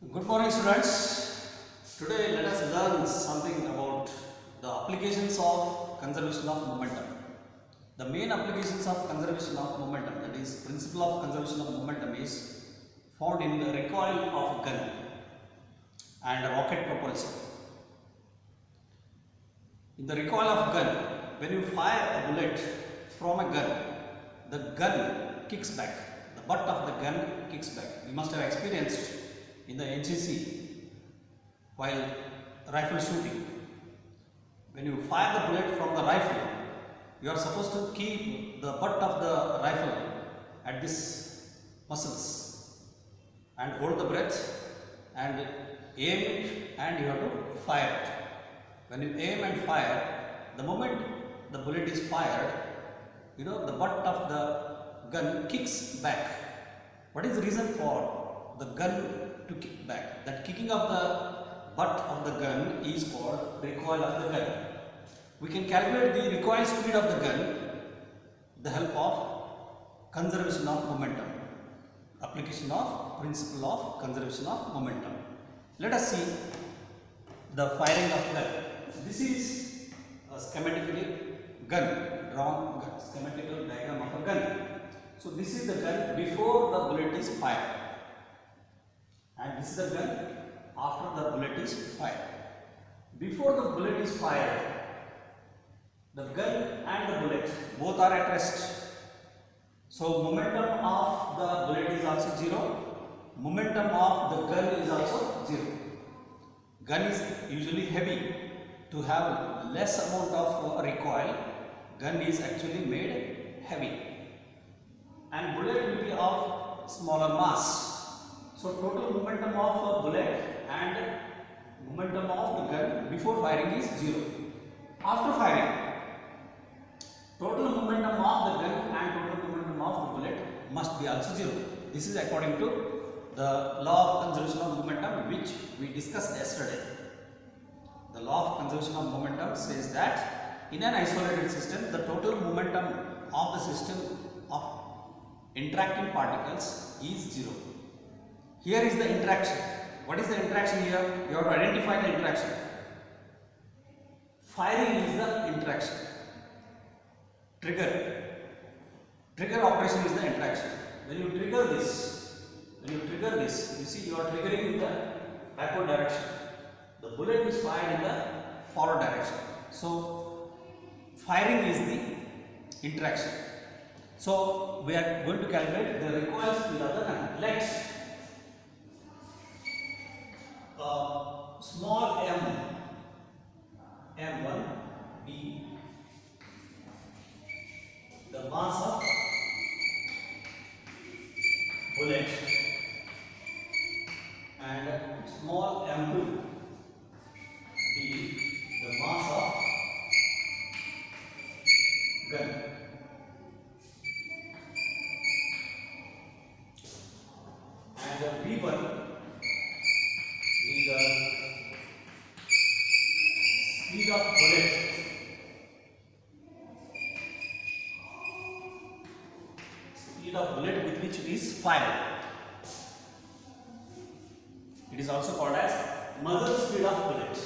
Good morning, students. Today let us learn something about the applications of conservation of momentum. The main applications of conservation of momentum, that is principle of conservation of momentum, is found in the recoil of gun and rocket propulsion. In the recoil of gun, when you fire a bullet from a gun, the gun kicks back. The butt of the gun kicks back. You must have experienced in the NCC while rifle shooting. When you fire the bullet from the rifle, you are supposed to keep the butt of the rifle at this muscles and hold the breath and aim it, and you have to fire it. When you aim and fire, the moment the bullet is fired, the butt of the gun kicks back. What is the reason for the gun to kick back? That kicking of the butt of the gun is called recoil of the gun. We can calculate the recoil speed of the gun with the help of conservation of momentum. Application of principle of conservation of momentum. Let us see the firing of gun. This is a schematically gun, drawn schematical diagram of a gun. So this is the gun before the bullet is fired, and this is the gun after the bullet is fired. Before the bullet is fired, the gun and the bullet both are at rest. So momentum of the bullet is also 0. Momentum of the gun is also 0. Gun is usually heavy. To have less amount of recoil, gun is actually made heavy, and bullet will be of smaller mass. So total momentum of a bullet and momentum of the gun before firing is 0. After firing, total momentum of the gun and total momentum of the bullet must be also 0. This is according to the law of conservation of momentum, which we discussed yesterday. The law of conservation of momentum says that in an isolated system, the total momentum of the system of interacting particles is 0. Here is the interaction. What is the interaction here? You have to identify the interaction. Firing is the interaction. Trigger operation is the interaction. When you trigger this, you see you are triggering in the backward direction. The bullet is fired in the forward direction. So firing is the interaction. So we are going to calculate the recoil speed of the gun. Let small m1 be the mass of bullet, and small m2 be the mass of gun, and v1 be the speed of bullet with which it is fired. It is also called as muzzle speed of bullet.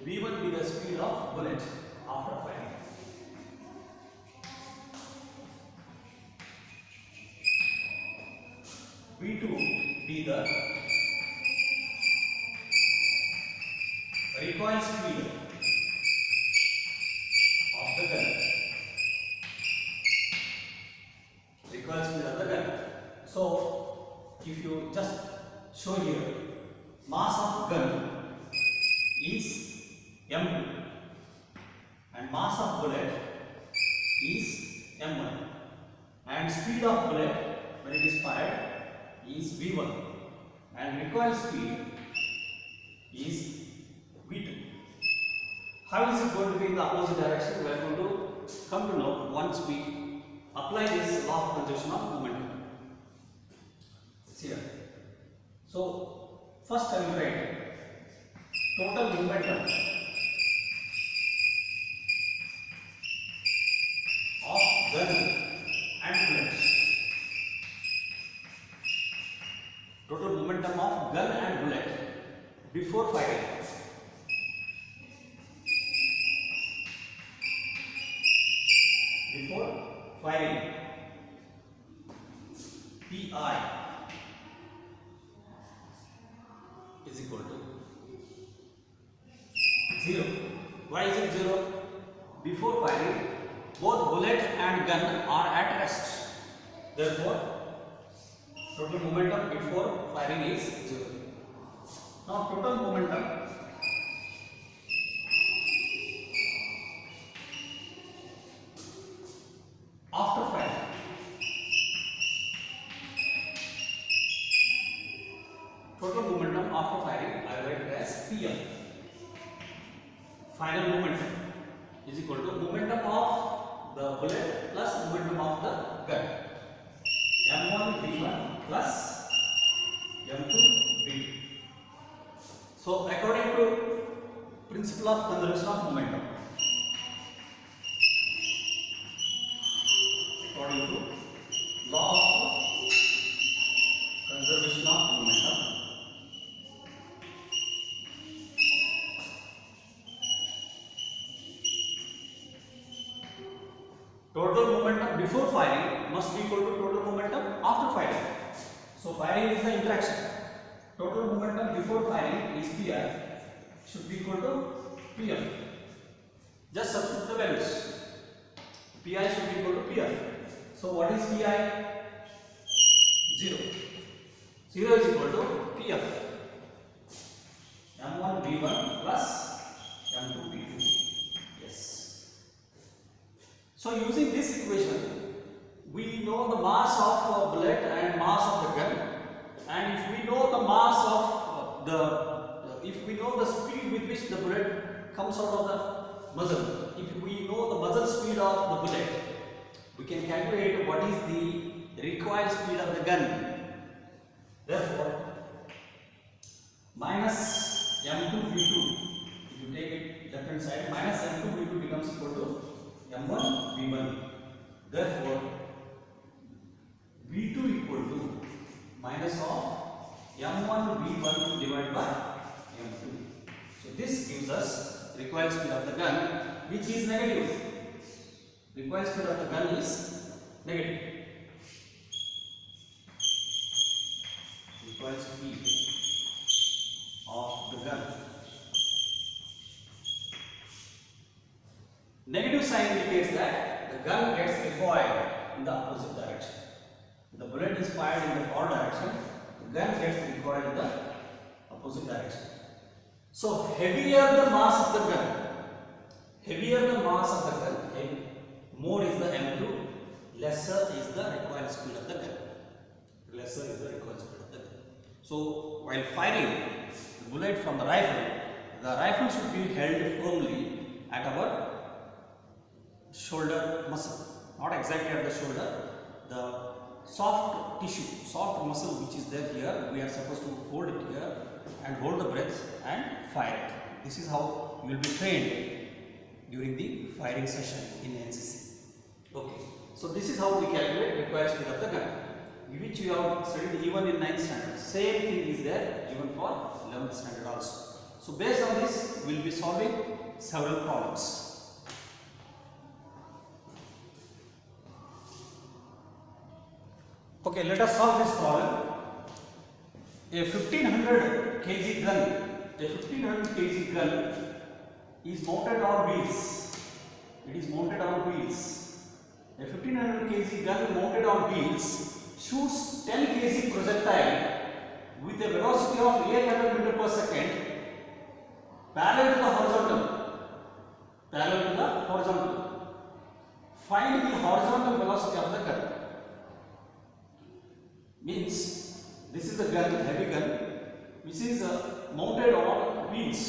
V1 be the speed of bullet after firing. V2 be the recoil speed of the gun. Recoil speed of the gun. So if you just show here, mass of gun is m2 and mass of bullet is m1, and speed of bullet when it is fired is v1, and recoil speed is v2. How is it going to be in the opposite direction? We are going to come to know once we apply this law of conservation of momentum. See here. So first I will write total momentum of gun and bullet. Total momentum of gun and bullet before firing. Before firing, Pi is equal to 0. Why is it 0? Before firing, both bullet and gun are at rest. Therefore, total momentum before firing is 0. Now, total momentum after firing. Total momentum after firing, I write it as Pm. Final momentum is equal to momentum of the bullet plus momentum of the gun. M1 V1 plus M2 V2. So, according to principle of conservation of momentum, according to law of conservation of momentum, total momentum before firing must be equal to total momentum after firing. So, firing is the interaction. Total momentum before firing is Pi, should be equal to Pm. Just substitute the values. Pi should be equal to Pm. So, what is Pi? 0. 0 is equal to Pf. M1 V1 plus M2 V2. Yes. So, using this equation, we know the mass of a bullet and mass of the gun, and if we know the mass of if we know the speed with which the bullet comes out of the muzzle, if we know the muzzle speed of the bullet, we can calculate what is the required speed of the gun. Therefore, minus M2 V2, if you take it left hand side, minus M2 V2 becomes equal to M1 V1. Therefore, V2 equal to minus of M1 V1 divided by M2. So, this gives us required speed of the gun, which is negative. Required speed of the gun is negative. Required speed of the gun. Negative sign indicates that the gun gets recoiled in the opposite direction. The bullet is fired in the forward direction, the gun gets recoiled in the opposite direction. So, heavier the mass of the gun, more is the M2, lesser is the recoil speed of the gun. So, while firing the bullet from the rifle should be held firmly at our shoulder muscle, not exactly at the shoulder. The soft tissue, soft muscle which is there here, we are supposed to hold it here and hold the breath and fire it. This is how you will be trained during the firing session in NCC. Okay, so this is how we calculate required speed of the gun, which we have studied even in 9th standard. Same thing is there even for 11th standard also. So based on this, we will be solving several problems. Okay, let us solve this problem. A 1500 kg gun is mounted on wheels. It is mounted on wheels. A 1500 kg gun mounted on wheels shoots 10 kg projectile with a velocity of 800 meter per second parallel to the horizontal. Find the horizontal velocity of the gun. Means this is a gun, heavy gun, which is mounted on wheels.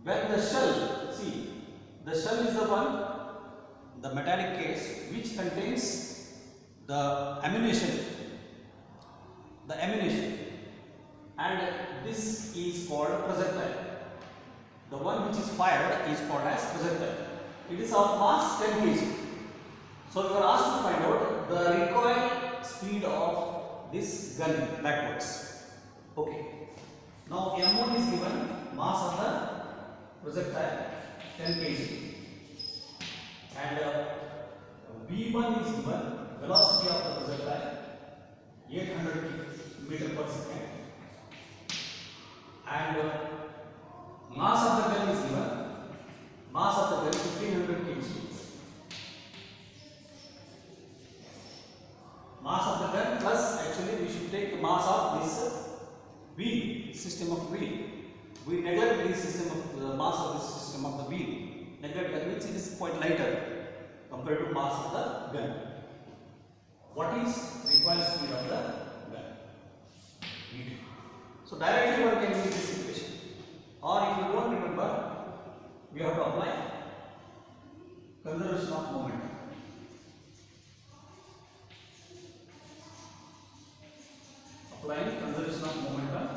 When the shell, see, the shell is the one, the metallic case which contains the ammunition, and this is called projectile. The one which is fired is called as projectile. It is of mass 10 kg. So you are asked to find out the recoil speed of this gun backwards. Okay. Now M1 is given mass of the projectile 10 kg and V1 is given velocity of the projectile 800 meter per second and mass of the gun is given mass of the gun 1500 kg. Mass of the gun plus actually we should take the mass of this wheel, system of wheel. We neglect the system of the mass of this system of the wheel. Neglect that means it is quite lighter compared to mass of the gun. What is required speed of the gun? V2. So directly one can use this equation. Or if you don't remember, we have to apply conservation of momentum. Applying conservation of momentum,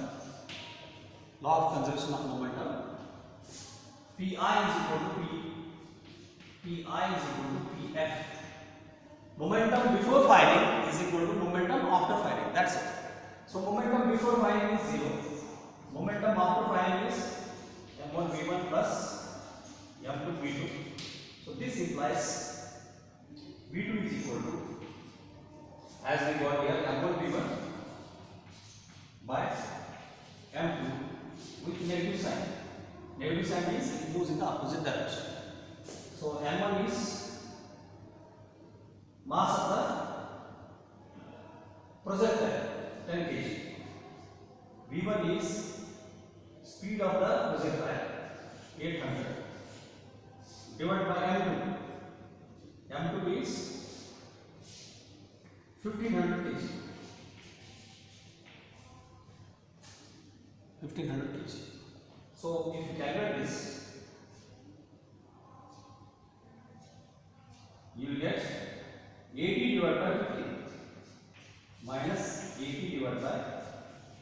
law of conservation of momentum, Pi is equal to Pf. Momentum before firing is equal to momentum after firing. That's it. So momentum before firing is 0. Momentum after firing is m1 v1 plus m2 v2. So this implies v2 is equal to, as we got here, m1 v1 by m2 with negative sign. Negative sign means it moves in the opposite direction. So m1 is mass of the projectile 10 kg. V1 is speed of the projectile 800 divided by m2. M2 is 1500 kg. 1500 kg. So if you calculate this, you will get 80 divided by 15 minus 80 divided by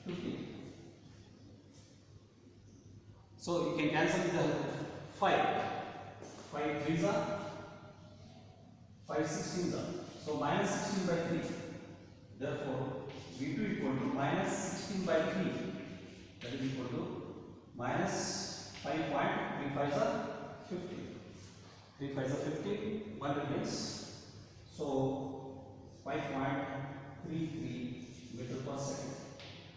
15. So you can cancel with the help of 5. 5 3s are 5 16s are. So minus 16 by 3. Therefore V2 equal to minus 16 by 3. That is equal to minus 5.35 are 50. 3 5 are 50. 1 remains. So 5.33 meter per second.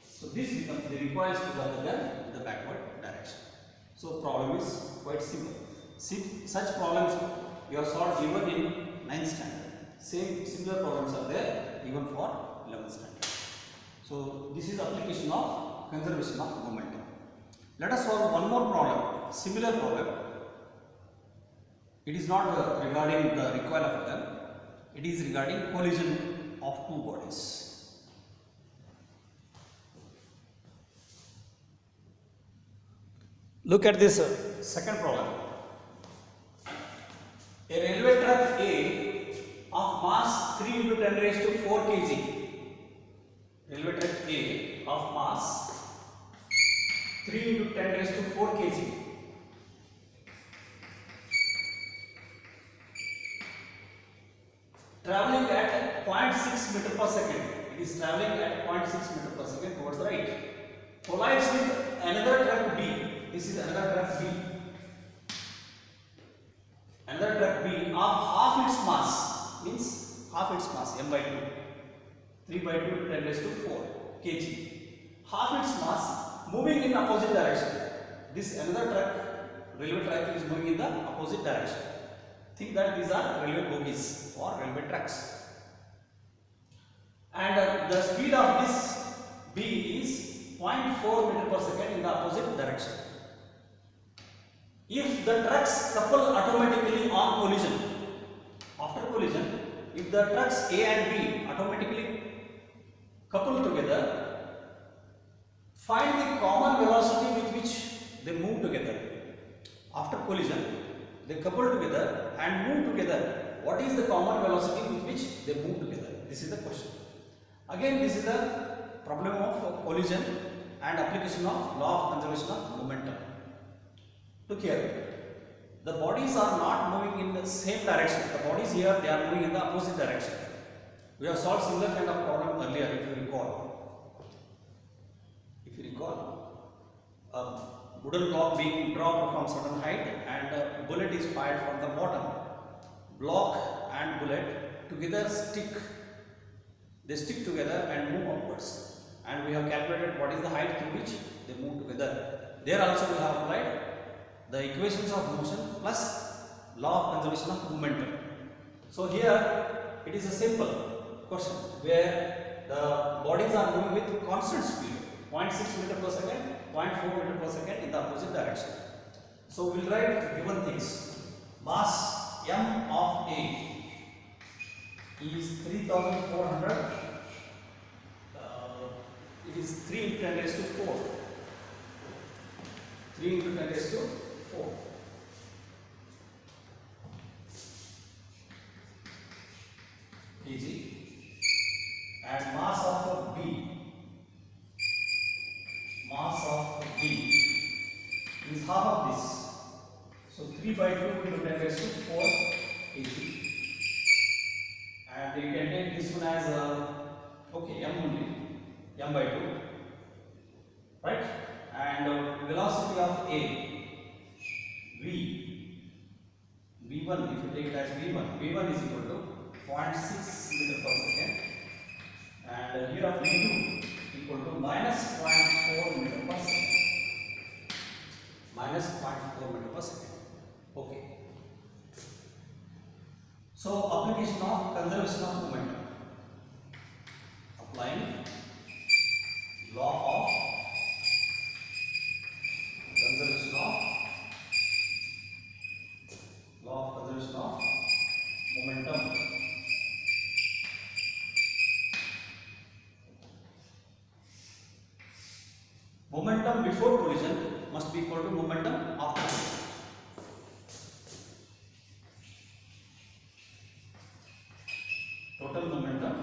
So this becomes the required speed of the gun in the backward direction. So problem is quite simple. See, such problems you have solved even in 9th standard. Similar problems are there even for 11th standard. So this is application of conservation of momentum. Let us solve one more problem, similar problem. It is not regarding the recoil of a gun, it is regarding collision of two bodies. Look at this second problem. A railway truck A of mass 3 into 10 raised to 4 kg. Railway truck A of mass 3 into 10 raised to 4 kg. Traveling at 0.6 meter per second. It is traveling at 0.6 meter per second towards the right. Collides with another truck B. This is another truck B. Another truck B of half its mass, means half its mass, m by 2. 3 by 2 10 raised to 4 kg. Half its mass moving in opposite direction. This another truck, railway truck is moving in the opposite direction. Think that these are railway bogies or railway tracks. And the speed of this B is 0.4 meter per second in the opposite direction. If the trucks couple automatically on collision, after collision, if the trucks A and B automatically couple together, find the common velocity with which they move together. After collision, they couple together and move together. What is the common velocity with which they move together? This is the question. Again, this is the problem of collision and application of law of conservation of momentum. Look here, the bodies are not moving in the same direction. The bodies here, they are moving in the opposite direction. We have solved similar kind of problem earlier, if you recall. If you recall, a wooden block being dropped from certain height and a bullet is fired from the bottom. Block and bullet together stick. They stick together and move upwards. And we have calculated what is the height through which they move together. There also we have applied the equations of motion plus law of conservation of momentum. So here it is a simple question where the bodies are moving with constant speed, 0.6 meter per second, 0.4 meter per second in the opposite direction. So we will write given things. Mass m of A is 3400. It is 3 into 10 raised to 4. 3 into 10 raised to 4. kg. And mass of B is half of this. So 3 by 2 into 10 raised to 4 kg. And you can take this one as okay, m only, m by 2, right? And velocity of A, V1, if you take it as V1 is equal to 0.6 meter per second. And here of V2 equal to minus 0.4 meter per second. Minus 0.4 meter per second. Okay. So application of conservation of momentum. Applying law of conservation of momentum. Momentum before collision must be equal to momentum after collision. Total momentum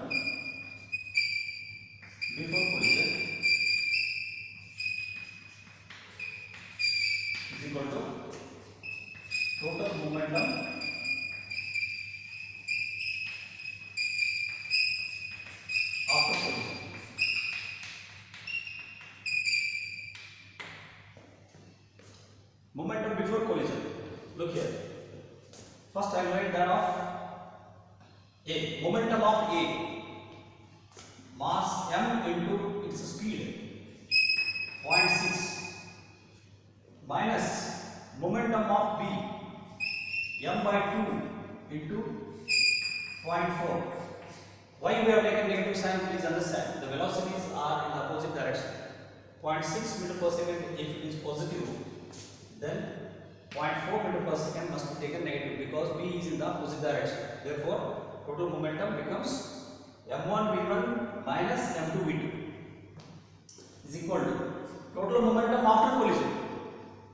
before collision is equal to total momentum after collision. Momentum before collision. Look here. First I will write that of A. Momentum of A. Mass m into its speed 0.6 minus momentum of B m by 2 into 0.4. Why we have taken negative sign? Please understand. The velocities are in the opposite direction. 0.6 meter per second if it is positive, then 0.4 meter per second must be taken negative because B is in the opposite direction. Therefore, total momentum becomes m1v1 minus m2v2 is equal to total momentum after collision.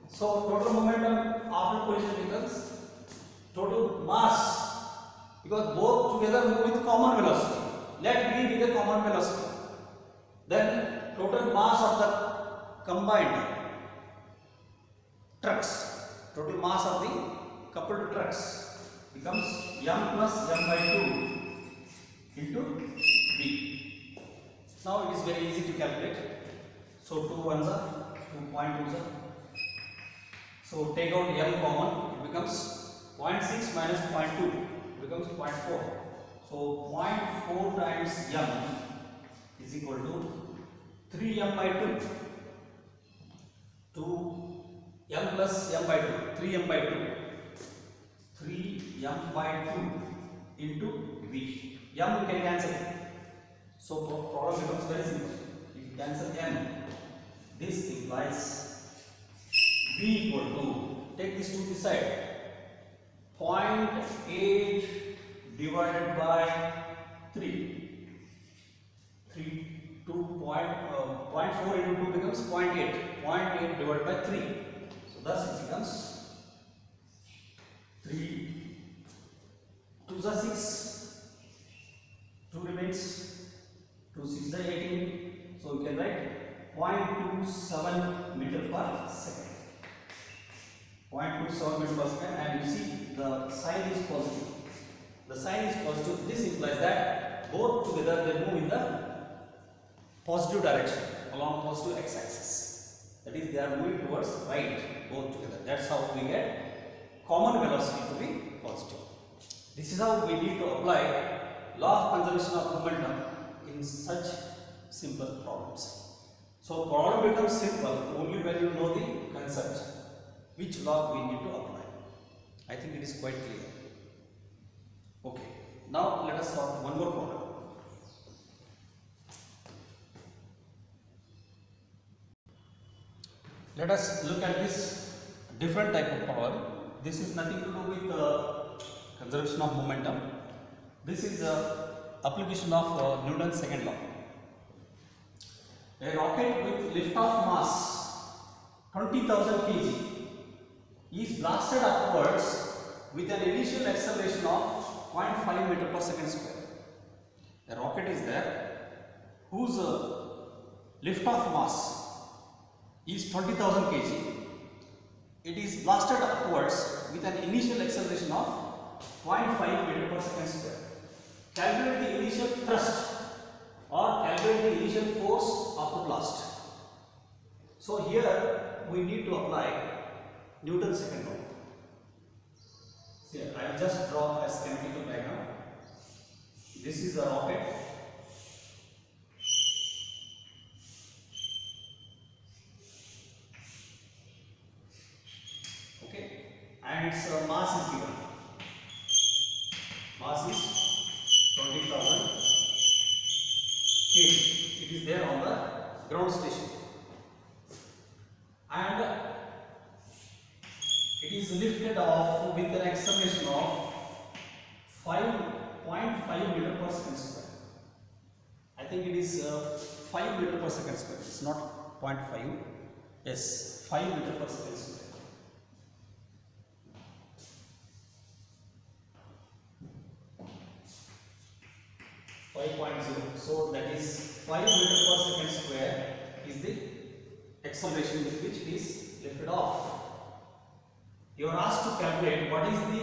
So, total momentum after collision becomes total mass, because both together move with common velocity. Let B be the common velocity. Then total mass of the combined trucks, total mass of the coupled trucks becomes m plus m by 2 into B. Now it is very easy to calculate. So 2 ones are 2.2s are. So take out m common, it becomes 0.6 minus 0.2, it becomes 0.4. So 0.4 times m is equal to 3m by 2 to m plus m by 2, 3m by 2, 3m by 2 into V. M you can cancel. So problem becomes very simple. If you cancel m, this implies V equal to, take this to the side, 0.8 divided by 3. 0.4 into 2 becomes 0.8. 0.8 divided by 3. So thus it becomes 3 2s are 6. 2 remains. 2 6 is 18. So we can write 0.27 meter per second. 0.27 meter per second, and you see the sign is positive. The sign is positive. This implies that both together they move in the positive direction along positive x-axis. That is, they are moving towards right both together. That's how we get common velocity to be positive. This is how we need to apply law of conservation of momentum in such simple problems. So problem becomes simple only when you know the concept, which law we need to apply. I think it is quite clear. Okay, now let us solve one more problem. Let us look at this different type of problem. This is nothing to do with conservation of momentum. This is application of Newton's second law. A rocket with lift-off mass 20,000 kg is blasted upwards with an initial acceleration of 0.5 meter per second square. A rocket is there whose lift-off mass is 20,000 kg. It is blasted upwards with an initial acceleration of 0.5 meter per second square. Calculate the initial thrust or calculate the initial force of the blast. So here we need to apply Newton's second law. See, I will just draw a schematical diagram. This is a rocket. Okay, and its mass is given. Mass is 20,000 kg. It is there on the ground station, and it is lifted off with an acceleration of 5.5 meter per second square. I think it is 5 meter per second square. It's not 0.5. Yes, 5 meter per second square. So that is 5 meter per second square is the acceleration with which it is lifted off. You are asked to calculate what is the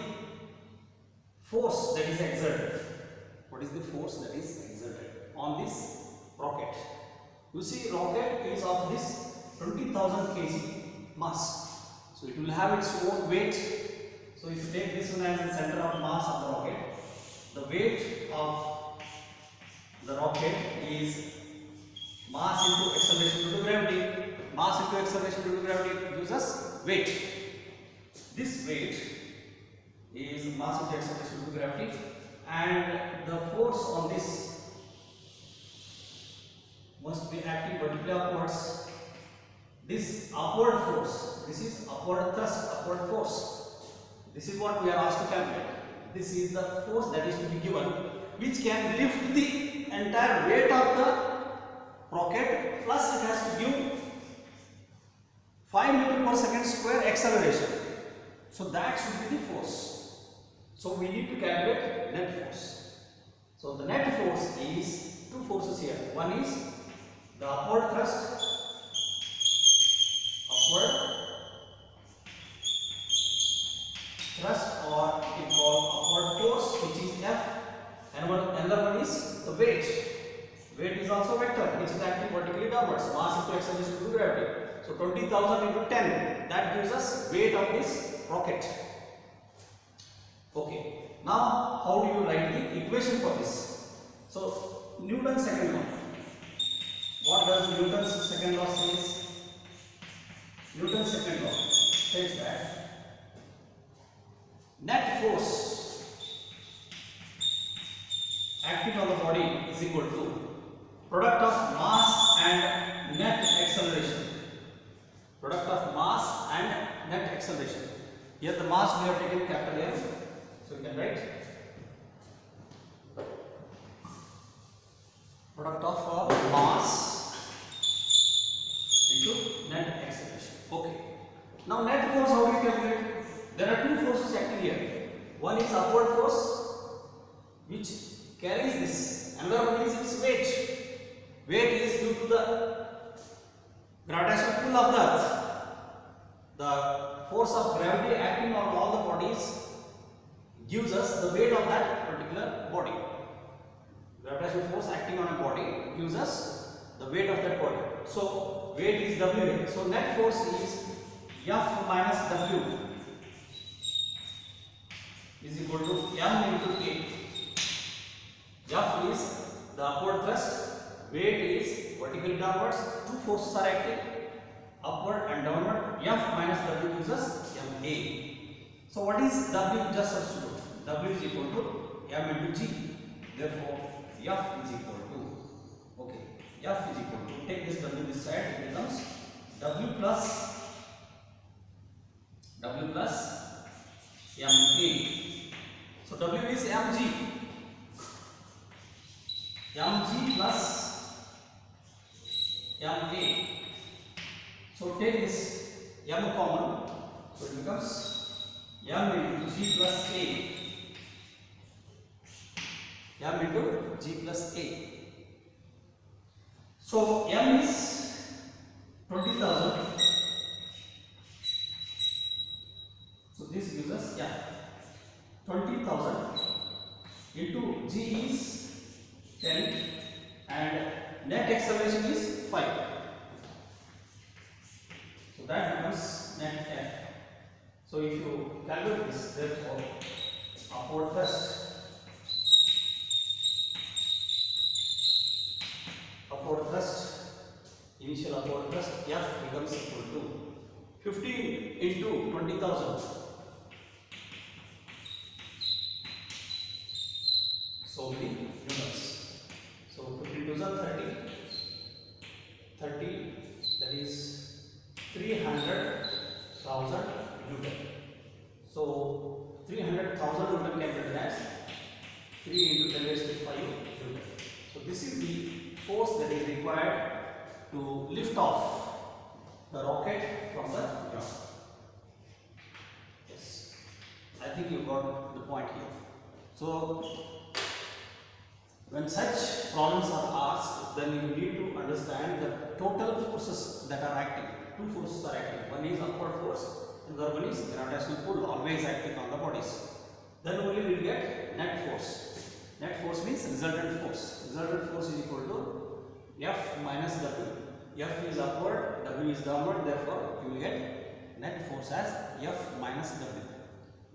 force that is exerted. What is the force that is exerted on this rocket? You see, rocket is of this 20,000 kg mass. So it will have its own weight. So if you take this one as the center of mass of the rocket, the weight of the rocket is mass into acceleration due to gravity. Mass into acceleration due to gravity gives us weight. This weight is mass into acceleration due to gravity, and the force on this must be acting vertically upwards. This upward force, this is upward thrust, upward force. This is what we are asked to calculate. This is the force that is to be given, which can lift the entire weight of the rocket, plus it has to give 5 meter per second square acceleration. So that should be the force. So we need to calculate net force. So the net force is two forces here. One is the upward thrust, or you can call upward force, which is F, and another one is the weight. Weight is also vector, which is acting vertically downwards, mass into acceleration due to gravity. So 20,000 into 10, that gives us weight of this rocket. Okay, now how do you write the equation for this? So Newton's second law. What does Newton's second law says? Newton's second law states that net force acting on the body is equal to product of mass and net acceleration. Product of mass and net acceleration. Here the mass we have taken capital M. So you can write product of mass into net acceleration. Okay. Now net force, how do you calculate? There are two forces acting here. One is upward force, which carries this. Another one is its weight. Weight is due to the gravitational pull of the earth. The force of gravity acting on all the bodies gives us the weight of that particular body. gravitational force acting on a body gives us the weight of that body. So weight is W. So net force is F minus W is equal to M into A. F is the upward thrust, weight is vertically downwards, two forces are acting, upward and downward. F minus W gives us Ma. So what is W? Just substitute. W is equal to M into G. Therefore, F is equal to, okay, F is equal to, take this W this side, it becomes W plus Ma. So W is mg. Mg plus Ma. So take this M common. So it becomes M into G plus A. M into G plus A. So M is 20,000. So this gives us 20,000 into G is 10 and net acceleration is 5. So that becomes net F. So if you calculate this, therefore upward thrust, initial upward thrust F becomes equal to 15 into 20,000. So many newtons. So 15 to 30, that is 300,000 Newton. So 300,000 Newton can be written as 3 into 10 raised to 5 Newton. So this is the force that is required to lift off the rocket from the ground. Yes, I think you got the point here. So when such problems are asked, then you need to understand the total forces that are acting. Two forces are acting. One is upward force and the other one is gravitational pull, always acting on the bodies. Then only we will get net force. Net force means resultant force. Resultant force is equal to F minus W. F is upward, W is downward, therefore you will get net force as F minus W.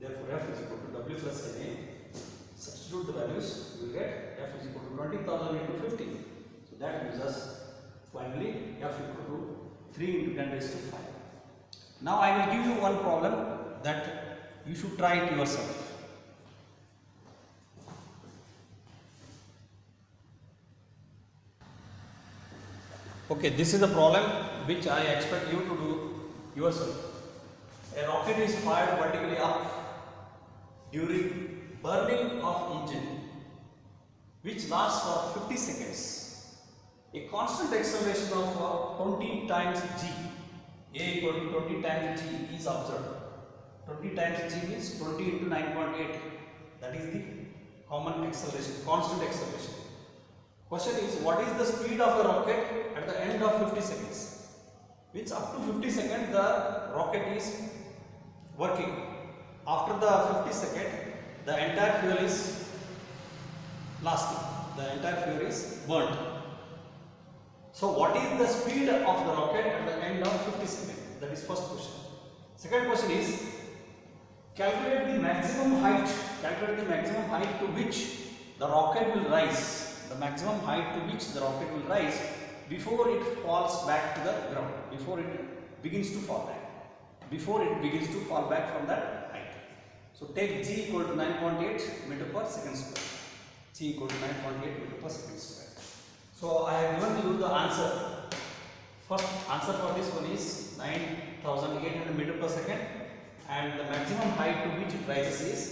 Therefore F is equal to W plus Na. Substitute the values, you will get F is equal to 20,000 into 50. So that gives us finally F equal to 3 into 10 raised to 5. Now I will give you one problem that you should try it yourself. Okay, this is the problem which I expect you to do yourself. A rocket is fired vertically up during burning of engine, which lasts for 50 seconds. A constant acceleration of 20 times g, A equal to 20 times g is observed. 20 times g means 20 into 9.8. That is the common acceleration, constant acceleration. Question is, what is the speed of the rocket at the end of 50 seconds? Means up to 50 seconds the rocket is working. After the 50 seconds, the entire fuel is lasting. The entire fuel is burnt. So what is the speed of the rocket at the end of 50 seconds? That is first question. Second question is, calculate the maximum height. Calculate the maximum height to which the rocket will rise. The maximum height to which the rocket will rise before it falls back to the ground. Before it begins to fall back. Before it begins to fall back from that height. So take g equal to 9.8 meter per second square. G equal to 9.8 meter per second square. So I have given you the answer. First answer for this one is 9,800 meter per second, and the maximum height to which it rises is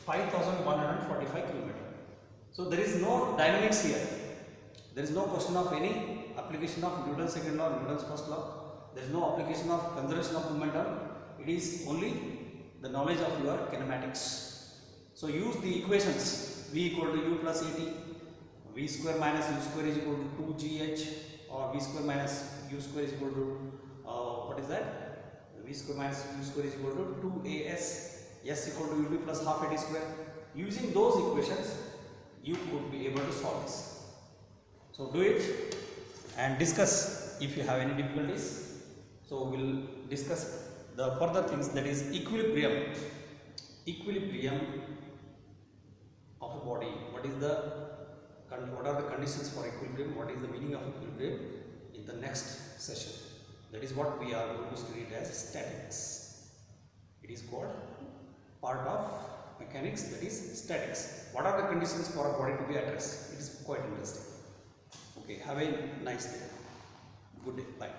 5,145 km. So there is no dynamics here. There is no question of any application of Newton's second law, Newton's first law. There is no application of conservation of momentum. It is only the knowledge of your kinematics. So use the equations v equal to u plus at, v square minus u square is equal to 2gh, or v square minus u square is equal to what is that? V square minus u square is equal to 2as, s equal to ut plus half at square. Using those equations, you could be able to solve this. So do it and discuss if you have any difficulties. So we'll discuss the further things, that is equilibrium. Equilibrium of a body. What are the conditions for equilibrium? What is the meaning of equilibrium in the next session? That is what we are going to study it as statics. It is called part of mechanics, that is statics. What are the conditions for a body to be at rest? It is quite interesting. Okay, have a nice day. Good day. Bye.